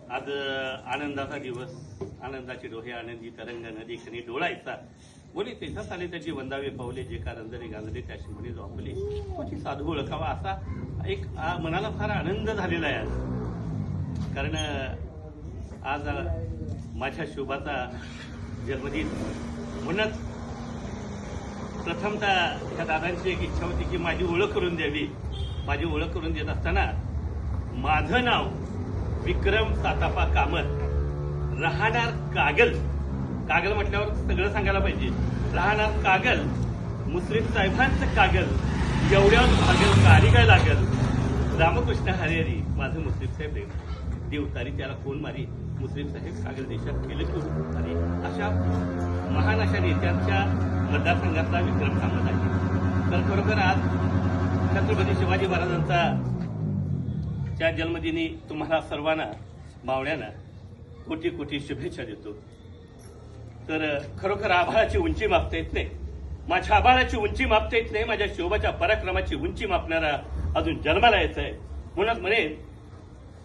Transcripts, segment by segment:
आज आनंदाचा दिवस, आनंदाचे डोहे आनंदी तरंग नदी खनी डोळायचा बोली तेथा साले त्याची वंदावे पावले जे का रंजने गाजले त्याशी म्हणे झोपले तोची साधू ओळखावा असा एक मनाला फार आनंद झालेला आहे आज. कारण आज माझ्या शोभाचा जन्मदिन म्हणूनच प्रथमतः ह्या दादांची एक इच्छा होती की माझी ओळख करून द्यावी. माझी ओळख करून देत असताना माझं नाव विक्रम सातापा कामत, राहणार कागल. कागल म्हटल्यावर सगळं सांगायला पाहिजे. राहणार कागल, मुश्रीफ साहेबांचं कागल, एवढ्यावर कागल कारी काय लागल. रामकृष्ण हरिहरी माझं मुश्रीफ साहेब देवतारी त्याला कोण मारी. मुश्रीफ साहेब कागल देशात केलं करू आणि अशा महान अशा नेत्यांच्या मतदारसंघातला विक्रम कामत आहे. तर खरोखर आज छत्रपती शिवाजी महाराजांचा त्या जन्मदिनी तुम्हाला सर्वांना मावळ्यांना कोटी कोटी शुभेच्छा देतो. तर खरोखर आभाळाची उंची मापता येत नाही, माझ्या आभाळाची उंची मापता येत नाही, माझ्या शोभाच्या पराक्रमाची उंची मापणारा अजून जन्माला यायचा आहे. म्हणून म्हणे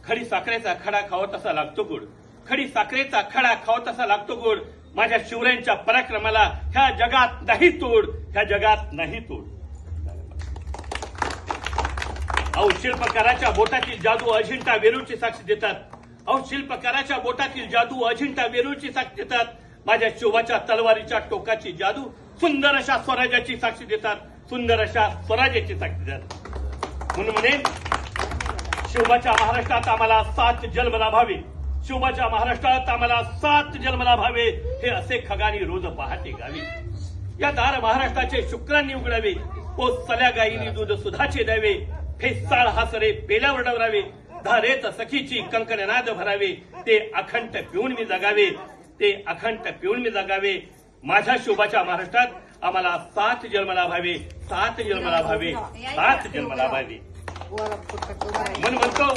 खडी साखरेचा खडा खावा तसा लागतो गोड, खडी साखरेचा खडा खावा तसा लागतो गोड. माझ्या शिवरायांच्या पराक्रमाला ह्या जगात नाही तोड, ह्या जगात नाही तोड. अहो शिल्पकाराच्या बोटातील जादू अजिंठा वेरूळची साक्ष देतात. अहो शिल्पकाराच्या बोटातील जादू अजिंठा वेरूळची साक्ष देतात. माझ्या शोभाच्या तलवारीच्या टोकाची जादू सुंदर अशा स्वराज्याची साक्ष देतात, सुंदर अशा स्वराज्याची साक्ष देतात. म्हणून म्हणे शोभाच्या महाराष्ट्रात आम्हाला 7 जन्म लाभावे, शोभाच्या महाराष्ट्रात आम्हाला 7 जन्म लाभावे, हे असे खगानी रोज पहाटे गावी. या दार महाराष्ट्राचे शुक्रांनी उघडावे, पोचल्या गायीनी दूध सुधाचे द्यावे, फेसाळ हासरे पेल्यावर डवरावे, धारेत सखीची कंकणनाद भरावे, ते अखंड पिऊन मी जगावे, ते अखंड पिऊन मी जगावे. माझ्या शोभाच्या महाराष्ट्रात आम्हाला 7 जन्म लाभावे, 7 जन्म लाभावे, 7 जन्म लाभावे. मन म्हणतो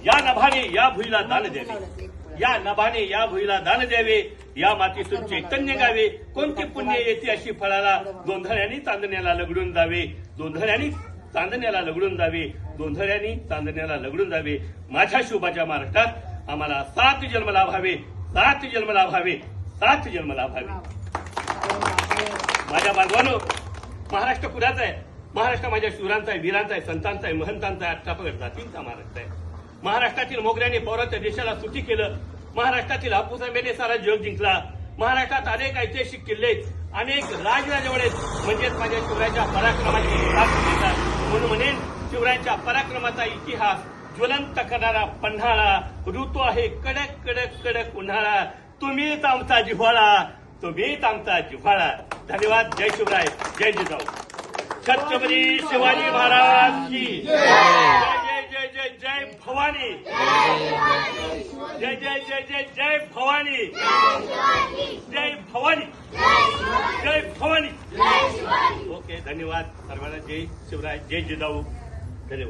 या नभाने या भुईला दान द्यावे, या नभाने या भुईला दान द्यावे, या मातीतून चैतन्य गावे. कोणती पुण्य येते अशी फळाला, दोंधळ्यांनी चांदण्याला लगडून जावे, दोंधळ्यांनी चांदण्याला लगडून जावे, दोंधळ्यांनी चांदण्याला लगडून जावे. माझ्या शोभाच्या महाराष्ट्रात आम्हाला 7 जन्म लाभावे, 7 जन्म लाभावे, 7 जन्म लाभावे. माझ्या बांधवांनो, महाराष्ट्र कुणाचा आहे? महाराष्ट्र माझ्या शूरांचा आहे, वीरांचा आहे, संतांचा आहे, महंतांचा आहे, अठ्ठापगड जातींचा महाराष्ट्र आहे. महाराष्ट्रातील मोगऱ्याने पौरात्य देशाला सुखी केलं. महाराष्ट्रातील हापूस आंब्याने सारा जग जिंकला. महाराष्ट्रात अनेक ऐतिहासिक किल्ले, अनेक राजराजवाडे म्हणजेच माझ्या शिवरायांच्या पराक्रमाची साक्ष देतात. म्हणून म्हणेन शिवरायांच्या पराक्रमाचा इतिहास ज्वलंत करणारा पन्हाळा, ऋतू आहे कडक कडक कडक उन्हाळा, तुम्हीच आमचा जिव्हाळा, तुम्हीच आमचा जिव्हाळा. धन्यवाद. जय शिवराय, जय जिजाऊ. छत्रपती शिवाजी महाराज की जय. जय जय जय जय भवानी, जय जय जय जय जय भवानी, जय भवानी, जय भवानी. ओके, धन्यवाद सर्वांना. जय शिवराय, जय जिजाऊ.